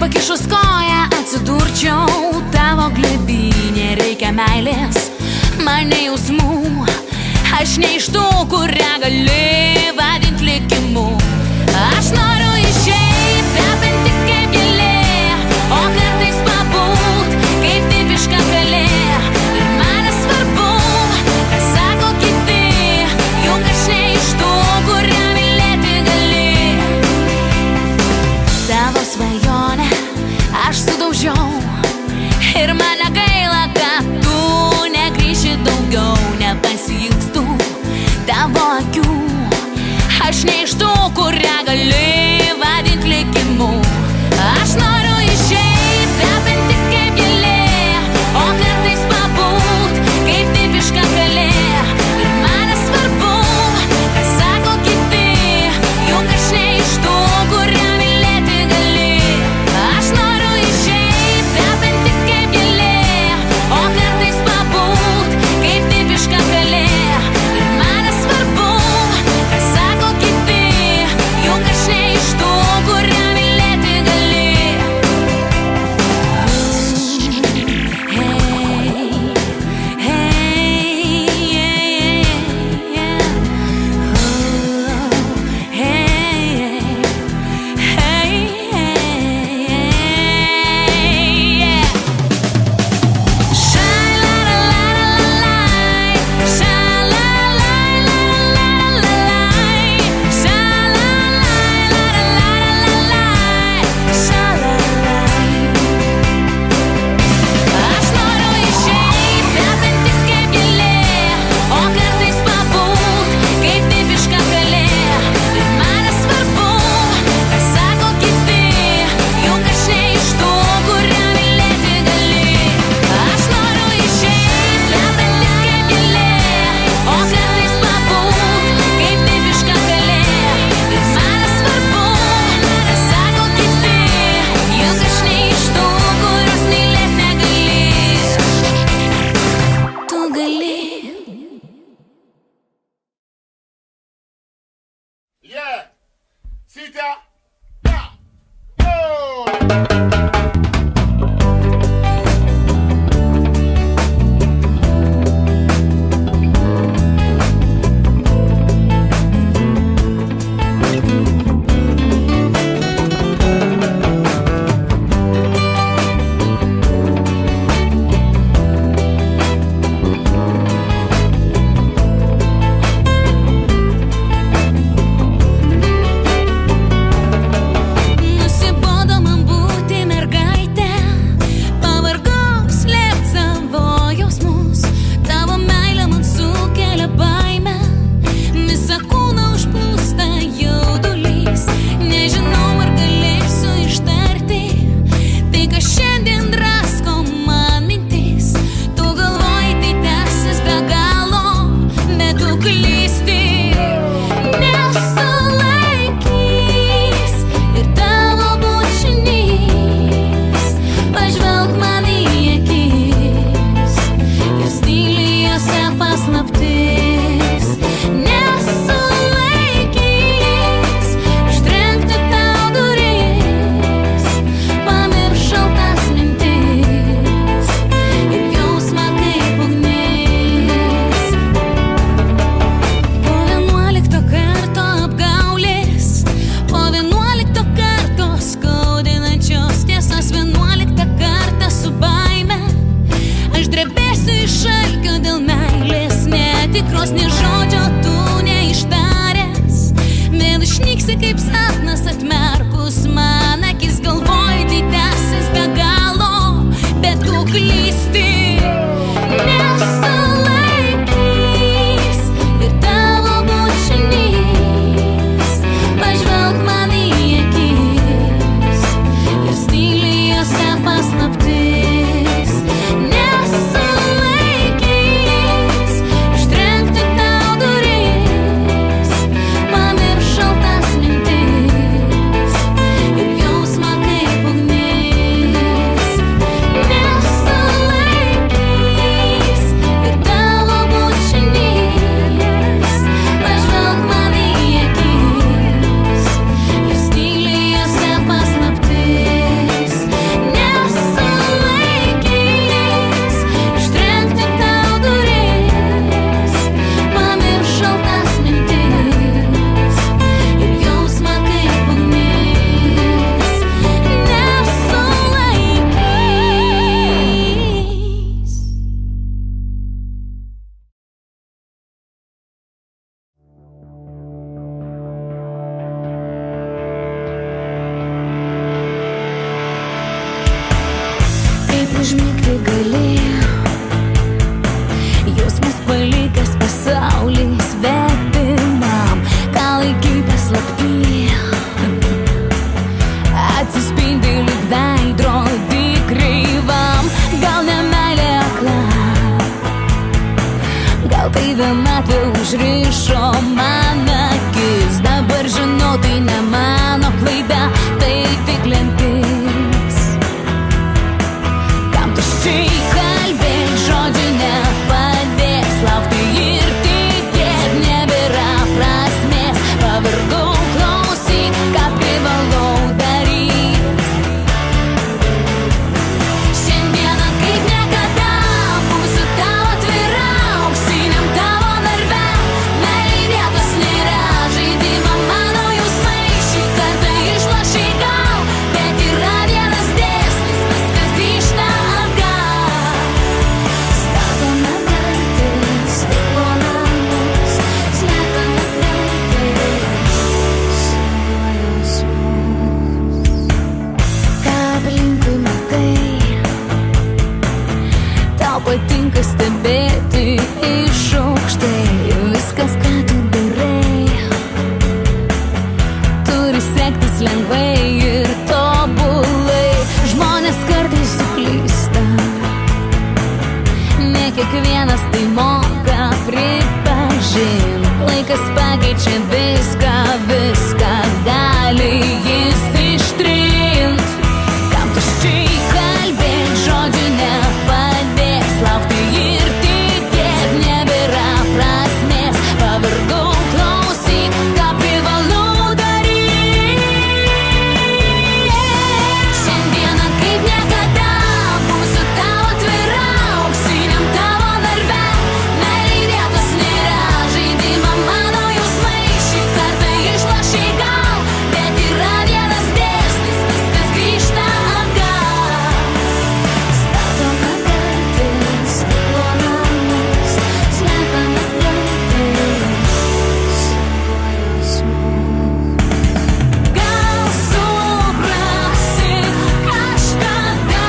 pakišus koją atsidurčiau tavo glėbynė. Reikia meilės, man ne jausmų. Aš ne iš tų, kurią gali vadint likimu. Aš noriu išeit, kvepinti kaip gėlė, o kartais pabūt kaip tipiška kalė. Ir man nesvarbu, ką sako kiti, juk aš ne iš tų, kurią mylėti gali. Tavo svajonę aš sudaužiau ir man negaila, kad tu negrįši daugiau. Nepasiilgstu tavo akių, aš ne iš tų, kurią gali vadint likimu. Aš noriu išeit, kvepinti kaip gėlė, o kartais pabūt kaip tipiška kalė. Ir man nesvarbu, ką sako kiti, juk aš ne iš tų, kurią mylėti gali. Aš noriu išeit, kvepinti kaip gėlė, o kartais pabūt kaip tipiška kalė. Ir man nesvarbu, ką sako kiti, juk aš ne iš tų, kurią mylėti gali. Yeah, Sita, yeah, oh. Nė žodžio tu neištaręs, vėl išnyksi kaip sapnas atmerkus man akis, galvoj tai tęsis be galo, bet tu klysti. Nesulaikys ir tavo bučinys, pažvelk man į akis ir styliai jose paslaptis. Ir kai vienatvė užrišo man akis. Dabar žinau, tai ne mano klaida, tai tik lemtis. Kam tuščiai kalbėt, žodžių nepadės, laukti ir tikėt nebėra prasmės. Pavargau klausyt, ką privalau daryt. Šiandieną kaip niekada būsiu tau atvira, auksiniam tavo narve. Meilei vietos nėra, žaidimą mano jausmai šį kartą išlošei gal, bet yra vienas dėsnis, viskas grįžta atgal. Statome dantis, stiklo namus, slepiame praeitis, savo jausmus. Ką aplinkui matai, tau patinka stebėti iš aukštai. Viskas, ką tu darai, turi sektis lengvai ir tobulai. Žmonės kartais suklysta, ne kiekvienas tai moka pripažint. Laikas pakeičia viską, viską gali jis ištrint. Kam tuščiai kalbėt, žodžių nepadės, laukti ir tikėt nebėra prasmės. Pavargau klausyt, ką privalau daryt. Šiandieną kaip niekada būsiu tau atvira, auksiniam tavo narve. Meilei vietos nėra, žaidimą mano jausmai šį kartą išlošei gal, bet yra vienas dėsnis, viskas grįžta atgal. Statome dantis, stiklo namus, slepiame praeitis, savo jausmus. Gal suprasit kažkada,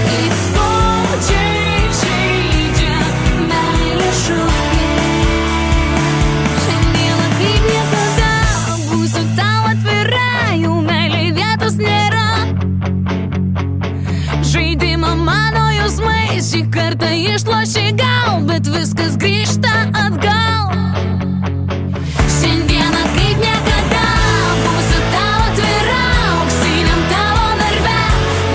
kaip skaudžiai žeidžia meilė šūkiai. Šiandieną kaip niekada būsiu tau atvira, jau meilei vietos nėra. Žaidimą mano jausmai šį kartą išlošei gal, bet viskas grįžta atgal. Šiandieną kaip niekada būsiu tau atvira, auksiniam tavo narve.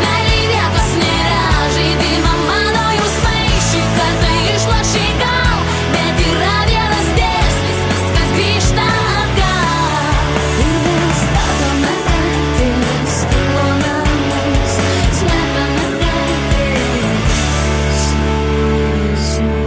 Meilei vietos nėra, žaidimą mano jausmai šį kartą išlošei gal, bet yra vienas dėsnis, viskas grįžta atgal. Ir vėl statome dantis, stiklo namus, slepiame praeitis, savo jausmus.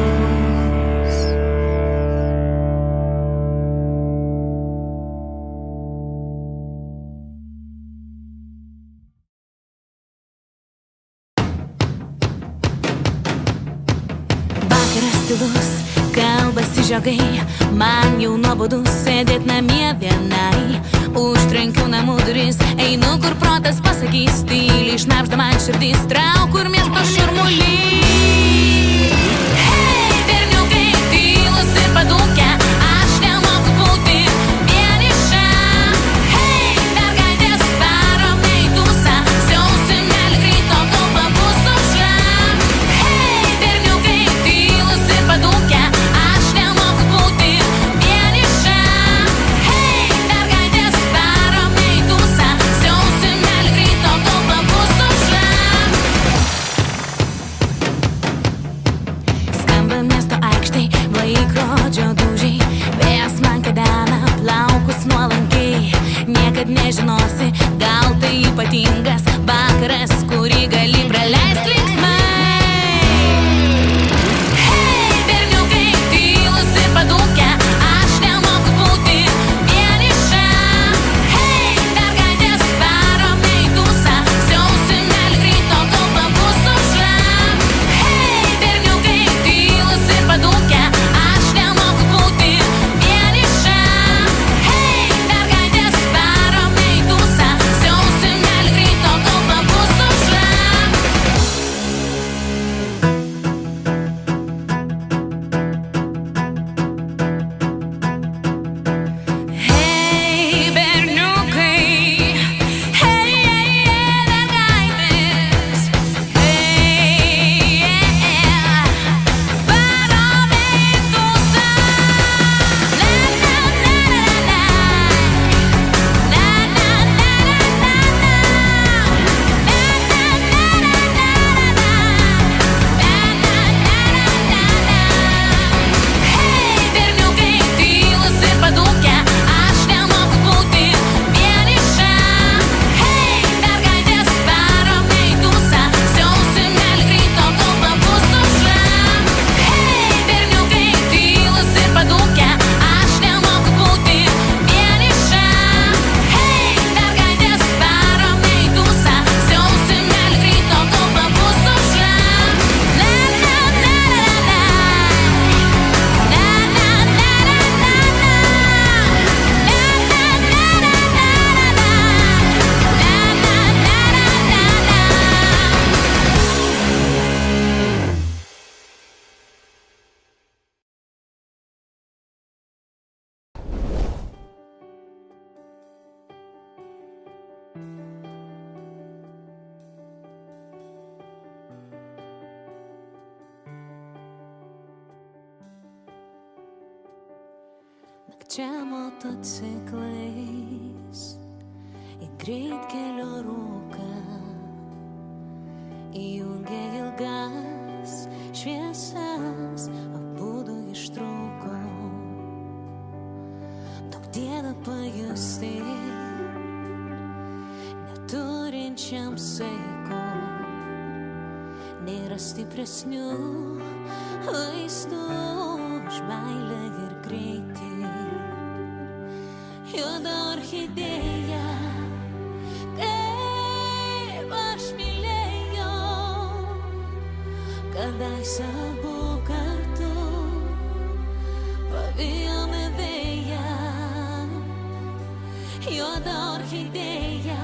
Vakaras tylus, kalbasi žiogai, man jau nuobodu sėdėt namie vienai. Užtrenkiu namų duris, einu kur protas pasakys, tyliai šnabžda man širdis, trauk kur miesto šurmulys. Hei, berniukai, tylus ir padūkę, aš nemoku būti vieniša. Hei, mergaitės, varom į tūsą, siausim lyg ryto, kol pabus aušra. Hei, berniukai, tylus ir padūkę, aš nemoku būti vieniša. Hei, mergaitės, varom į tūsą, siausim lyg ryto, kol pabus aušra. Čia motociklais į greitkelio rūką įjungė ilgas šviesas, abudu ištrūko. Daug dievą pajusti neturinčiam saiko, nėra stipresnių vaistų už meilę ir greitį. Juoda orchidėja, kaip aš mylėjau, kadaise abu kartu pavijome vėją. Juoda orchidėja,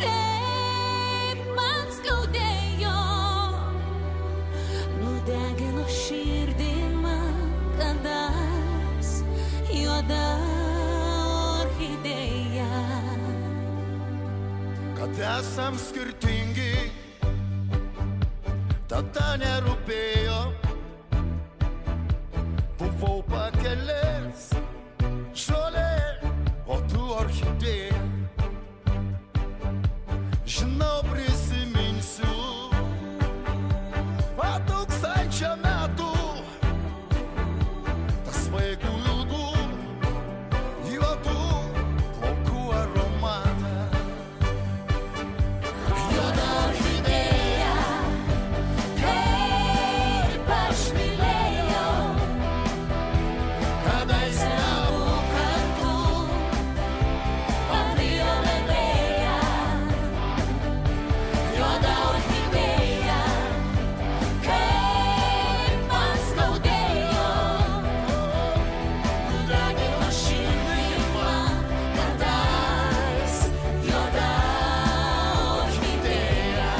kaip man skaudėjo, nudegino širdį man kadas. Juoda orchidėja. Kad esam skirtingi, tada nerūpėjo. Buvau pakelės žolė, o tu orchidėja. Žinau, prisiminsiu po 1000 metų tas vaikų ilgų juodų plaukų aromatą. Juoda orchidėja, kaip aš mylėjau, kadaise abu kartu pavijome vėją. Juoda orchidėja, kaip man skaudėjo, nudegino širdį man kadas. Juoda orchidėja.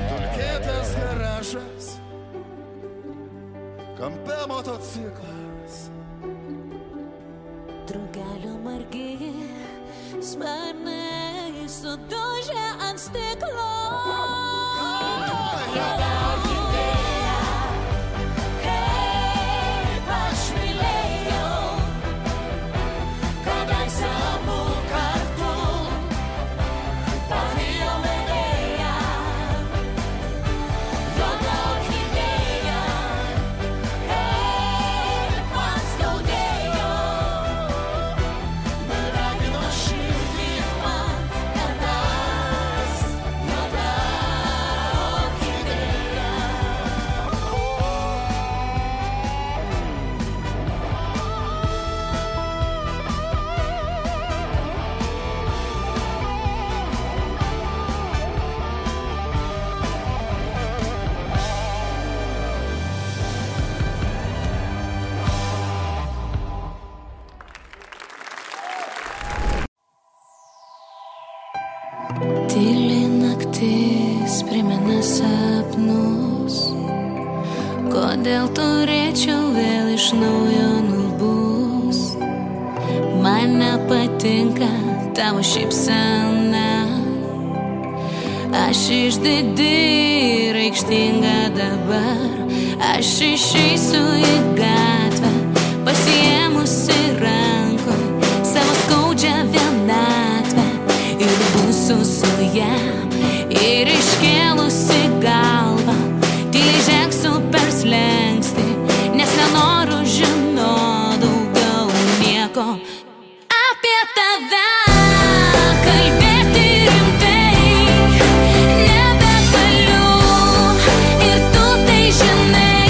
Dulkėtas garažas, kampe motociklas. Drugelių margi sparnai sudužę ant stiklo. Juoda orchidėja, kaip aš mylėjau, kadaise abu kartu pavijome vėją. Juoda orchidėja, kaip man skaudėjo, nudegino širdį man kadas. Juoda orchidėja. Tyli naktis primena sapnus, kodėl turėčiau vėl iš naujo nubust. Man nepatinka tavo šypsena, aš išdidi ir aikštinga dabar. Aš išeisiu į gatvę, pasiėmusi rankoj savo skaudžią vienatvę, ir būsiu su ja, ir iškėlusi galvą tyliai žengsiu per slenkstį, nes nenoriu žinot daugiau nieko apie tave. Kalbėti rimtai nebegaliu, ir tu tai žinai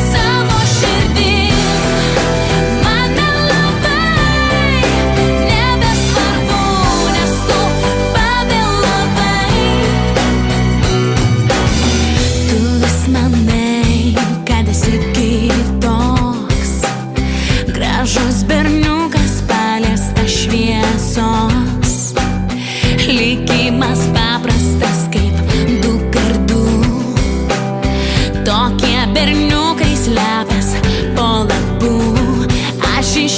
savo širdim. Man nelabai nebesvarbu, nes tu pavėlavai. Tu vis manai, kad esi kitoks, gražus berniukas paliestas šviesos. Likimas paprastas kaip 2x2, tokie berniukai slepias po lapu. Aš iš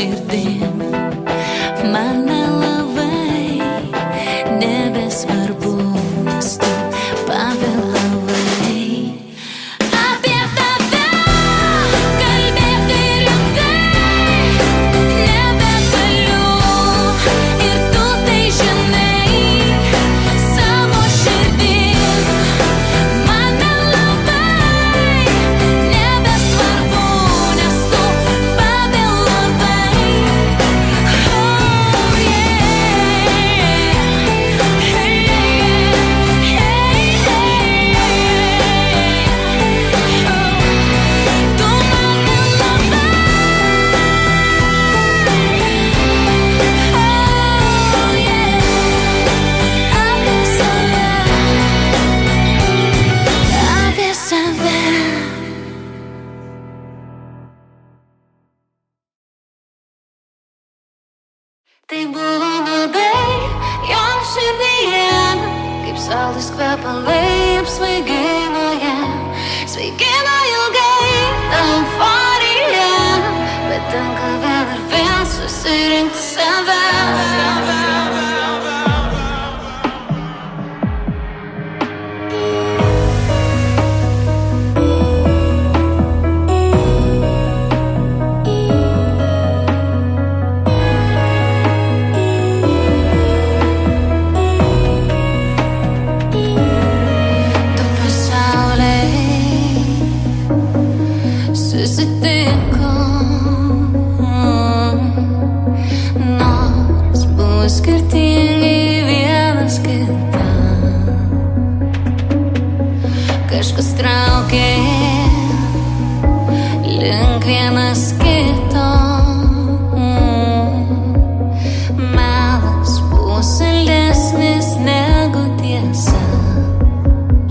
širdim. Man nelabai nebesvarbu, nes tu pavėlavai. Apie tave kalbėti rimtai nebegaliu, ir tu tai žinai savo širdim. Man nelabai nebesvarbu, nes tu pavėlavai. Oh Tai buvo nuodai jo širdyje, kaip saldus kvepalai apsvaigino ją. Svaigino ilgai ta euforija, bet tenka vėl ir vėl susirinkti save. Skirtingai vienas kitam, kažkas traukė link vienas kito. Melas buvo saldesnis negu tiesa,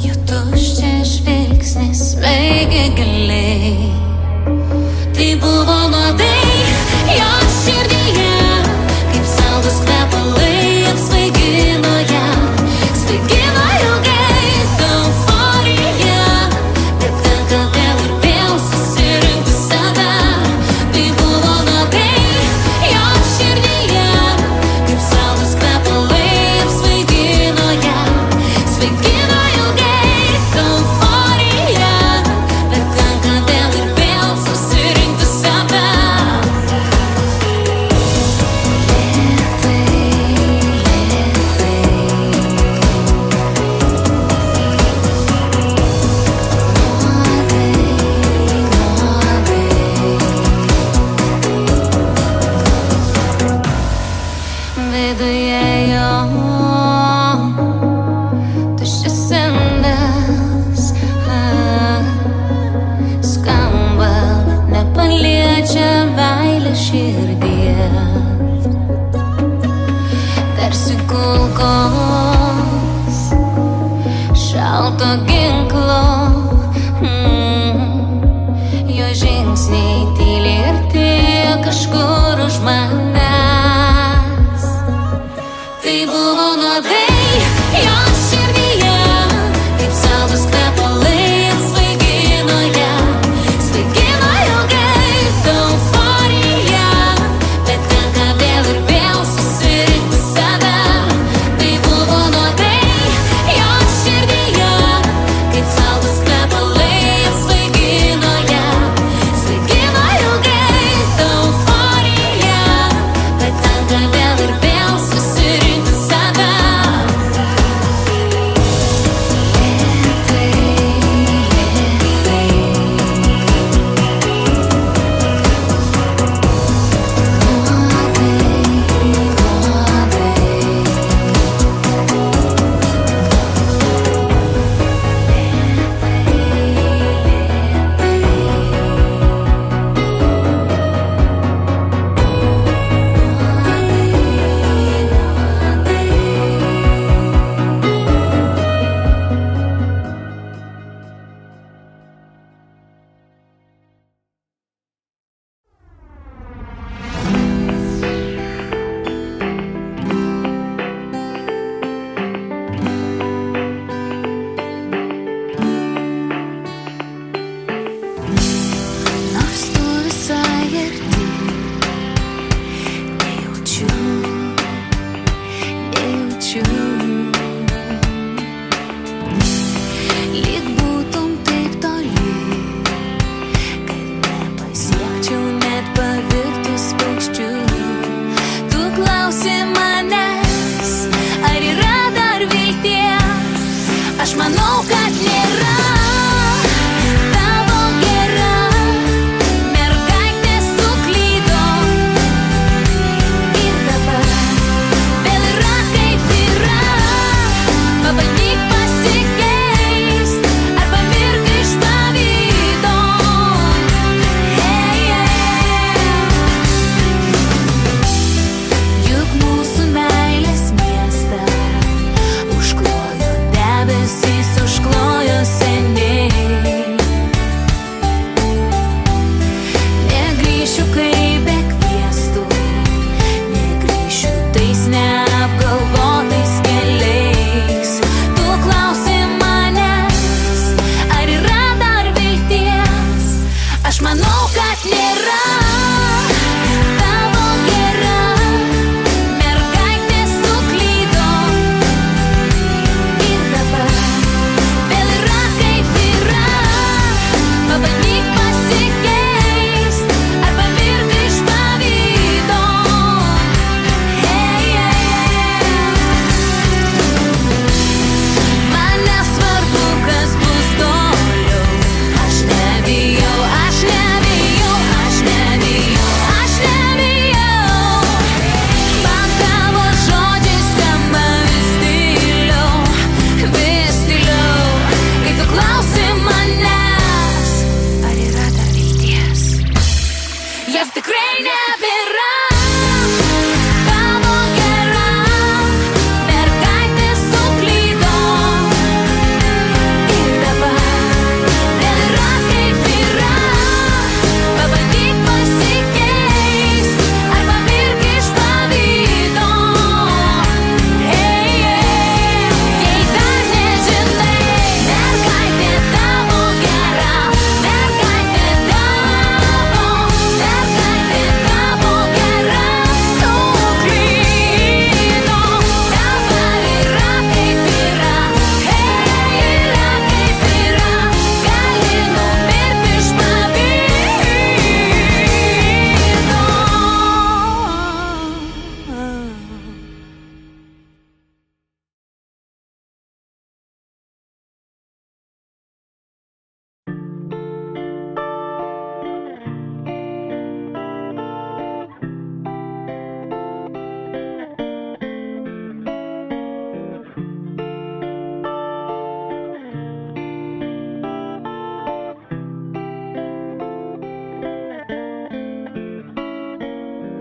jo tuščias žvilgsnis smeigė giliai. Tai buvo nuodai jo širdyje, kaip saldus kvepalai apsvaigino ją. Svaigino ilgai ta euforija, bet tenka vėl ir vėl susirinkti save. Tai buvo nuodai jo širdyje, kaip saldus kvepalai apsvaigino ją. Svaigino ilgai ta euforija, bet tenka vėl ir vėl susirinkti save. Viduje jo tuščias indas, skamba, bet nepaliečia meilės širdies. Tarsi kulkos šalto ginklo, jo žingsniai tyliai artėja kažkur už manęs. Tai buvo nuodai jo širdyje, kaip saldus kvepalai apsvaigino ją. Svaigino ilgai ta euforija, bet tenka vėl ir vėl susirinkti save. Tai buvo nuodai jo širdyje, kaip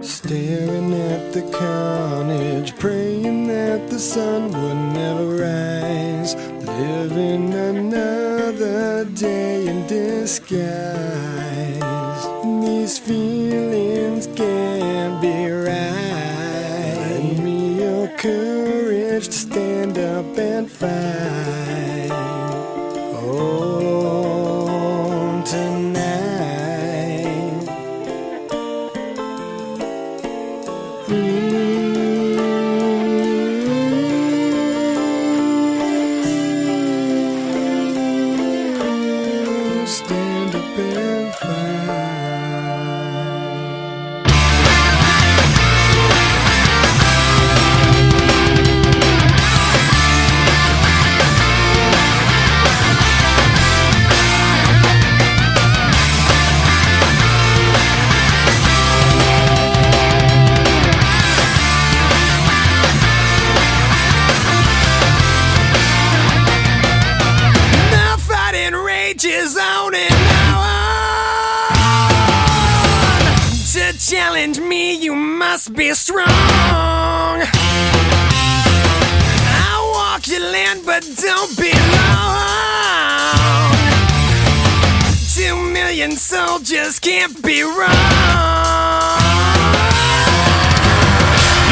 Staring at the carnage, praying that the sun would never rise. Living another day in disguise. These feelings can't be right. Lend me your courage to stand up and fight. Oh, tonight. Stand up and fight. Is on and on. To challenge me, you must be strong. I'll walk your land, but don't be long. 2 million soldiers can't be wrong.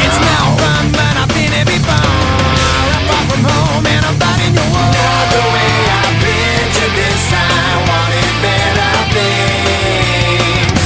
It's now fun, but I've been here before. I'm far from home and I'm fighting your war. Not the way I've been to this. I wanted better things.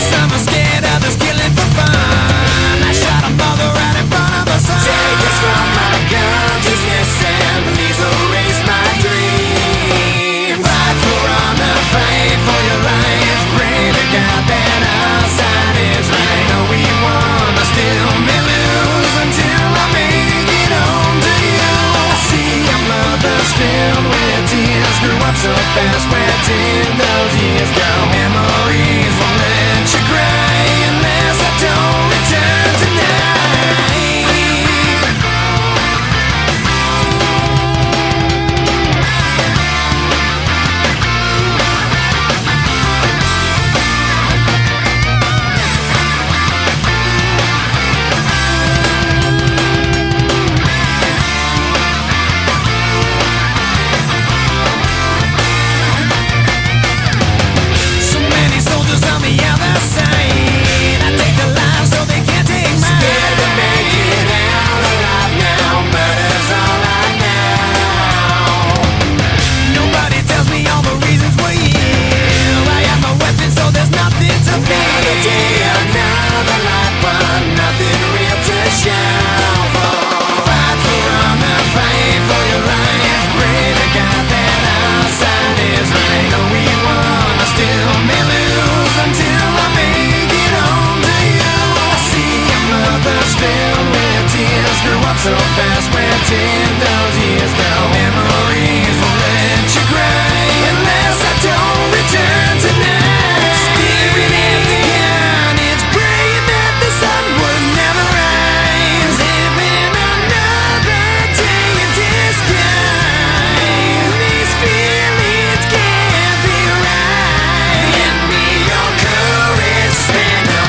Some are scared, others killing for fun. I shot a mother right in front of the sun. Take us from my consciousness and please erase my dreams. Fight for honor, fight for your life. Pray to God that our side is right. No, we won, but still may lose until I make it home to you. I see your mother's filled with tears. Grew up so fast, where did those years go? Memories won't let you cry unless I don't return tonight. So many soldiers on the other side. I take their lives so they can't take mine. Scared to make it out alive now. Murder's all I know. Nobody tells me all the reasons we're here. I have my weapon, so there's nothing to fear. Another day, another life, but nothing real to shout for. Fight for honor, fight for your life. Pray to God that our side is right. No, we won, I still may lose until I make it home to you. I see your mother's filled with tears. Grew up so fast, where did those years go? Memories won't let you cry unless I don't return tonight. Staring at the carnage, praying that the sun would never rise. Living another day in disguise. These feelings can't be right. Lend me your courage, stand up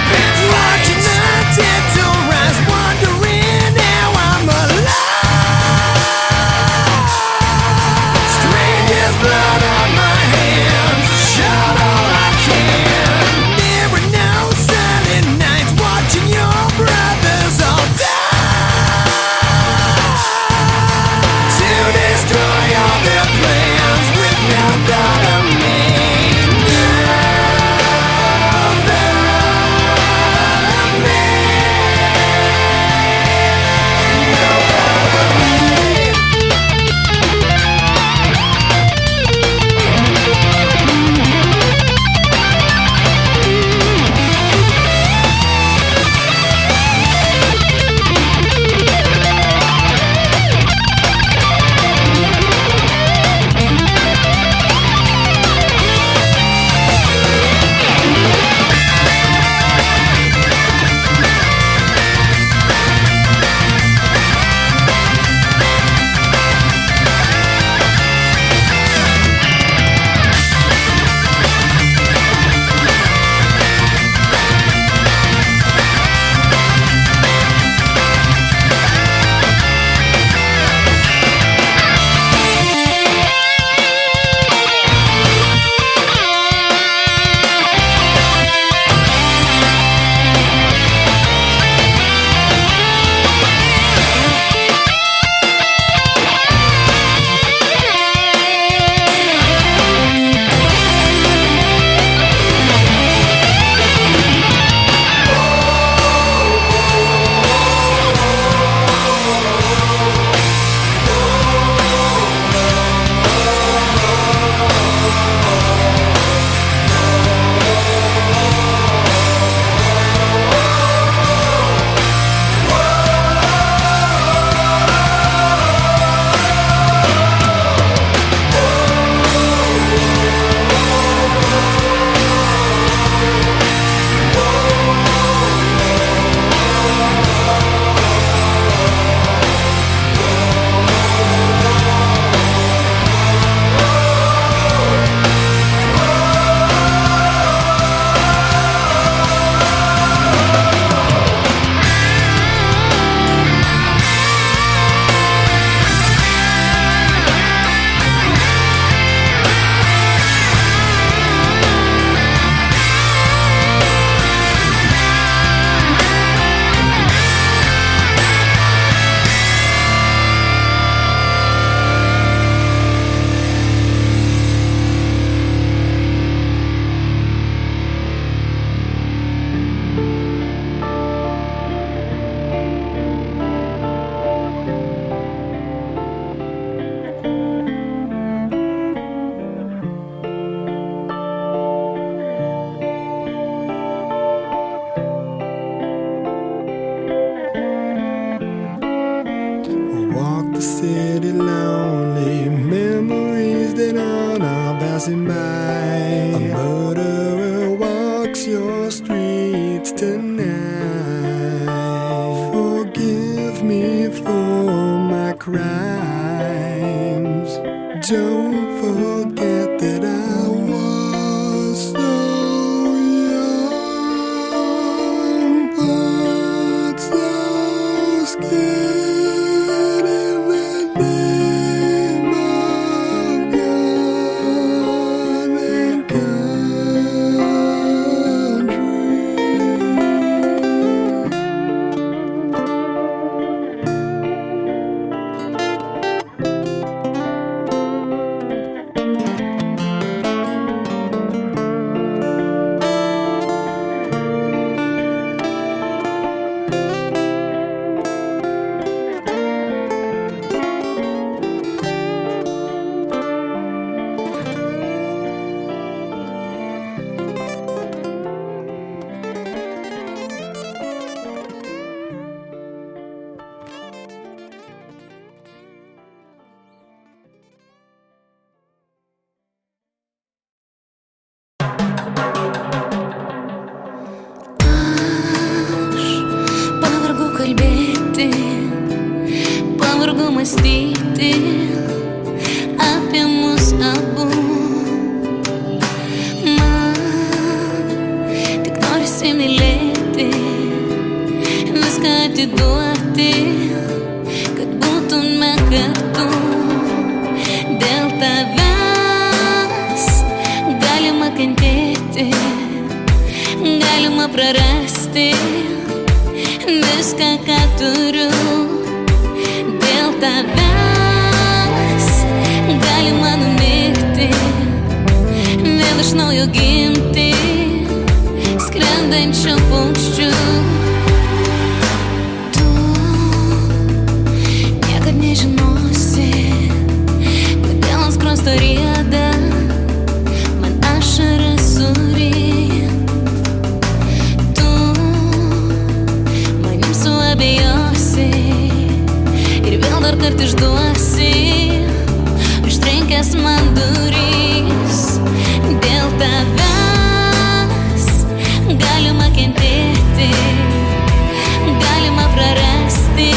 tonight. Forgive me for my crimes. Don't forget that I was so young, but so scared in the name of God and pavargu mąstyti apie mus abu. Man tik norisi mylėti, viską atiduoti, kad būtume kartu. Dėl tavęs galima kentėti, galima prarasti viską, ką turiu. Dėl tavęs galima numirti, vėl iš naujo gimti, skrendančiu paukščiu. Tu niekad nežinosi, kodėl ant skruosto rieda man ašara suryja. Tu manim suabejosi ir vėl dar kart išduosi, užtrenkęs man durys. Dėl tavęs galima kentėti, galima prarasti